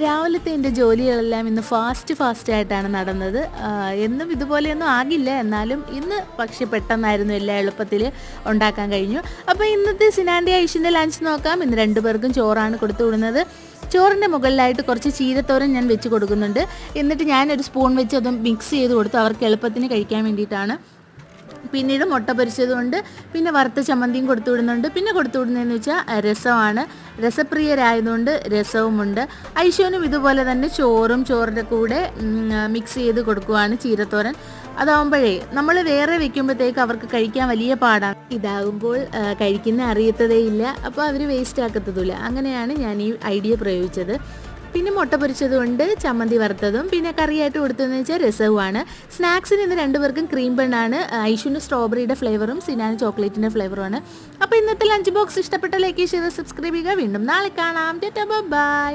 രാവിലത്തെ എൻ്റെ ജോലികളെല്ലാം ഇന്ന് ഫാസ്റ്റായിട്ടാണ് നടന്നത്. എന്നും ഇതുപോലെയൊന്നും ആകില്ല, എന്നാലും ഇന്ന് പക്ഷെ പെട്ടെന്നായിരുന്നു, എല്ലാം എളുപ്പത്തിൽ ഉണ്ടാക്കാൻ കഴിഞ്ഞു. അപ്പോൾ ഇന്നത്തെ സിനാൻ്റെ ഐഷിൻ്റെ ലഞ്ച് നോക്കാം. ഇന്ന് 2 പേർക്കും ചോറാണ് കൊടുത്തു വിടുന്നത്. ചോറിൻ്റെ മുകളിലായിട്ട് കുറച്ച് ചീരത്തോരൻ ഞാൻ വെച്ച് കൊടുക്കുന്നുണ്ട്. എന്നിട്ട് ഞാനൊരു സ്പൂൺ വെച്ച് അതും മിക്സ് ചെയ്ത് കൊടുത്തു, അവർക്ക് എളുപ്പത്തിന് കഴിക്കാൻ വേണ്ടിയിട്ടാണ്. പിന്നീട് മുട്ട പൊരിച്ചതുകൊണ്ട് പിന്നെ വറുത്ത ചമ്മന്തിയും കൊടുത്തു വിടുന്നുണ്ട്. പിന്നെ കൊടുത്തു വിടുന്നതെന്ന് വെച്ചാൽ രസമാണ്. രസപ്രിയരായതുകൊണ്ട് രസവുമുണ്ട്. ഐശോനും ഇതുപോലെ തന്നെ ചോറിൻ്റെ കൂടെ മിക്സ് ചെയ്ത് കൊടുക്കുവാണ് ചീരത്തോരൻ. അതാവുമ്പോഴേ നമ്മൾ വേറെ വെക്കുമ്പോഴത്തേക്ക് അവർക്ക് കഴിക്കാൻ വലിയ പാടാണ്. ഇതാകുമ്പോൾ കഴിക്കുന്ന അറിയത്തതേ ഇല്ല, അപ്പോൾ അവർ വേസ്റ്റ് ആക്കത്തതുമില്ല. അങ്ങനെയാണ് ഞാൻ ഈ ഐഡിയ പ്രയോഗിച്ചത്. പിന്നെ മുട്ട പൊരിച്ചതുകൊണ്ട് ചമ്മന്തി വറുത്തതും പിന്നെ കറിയായിട്ട് കൊടുത്തതെന്ന് വെച്ചാൽ രസവുമാണ്. സ്നാക്സിന് ഇന്ന് 2 പേർക്കും ക്രീം ബണ്ണാണ്. ഐഷുവിന് സ്ട്രോബെറിയുടെ ഫ്ലേവറും സിനാന് ചോക്ലേറ്റിൻ്റെ ഫ്ലേവറുമാണ്. അപ്പോൾ ഇന്നത്തെ ലഞ്ച് ബോക്സ് ഇഷ്ടപ്പെട്ട ലൈക്ക്, ഷെയർ, സബ്സ്ക്രൈബ് ചെയ്യുക. വീണ്ടും നാളെ കാണാം. ബൈ.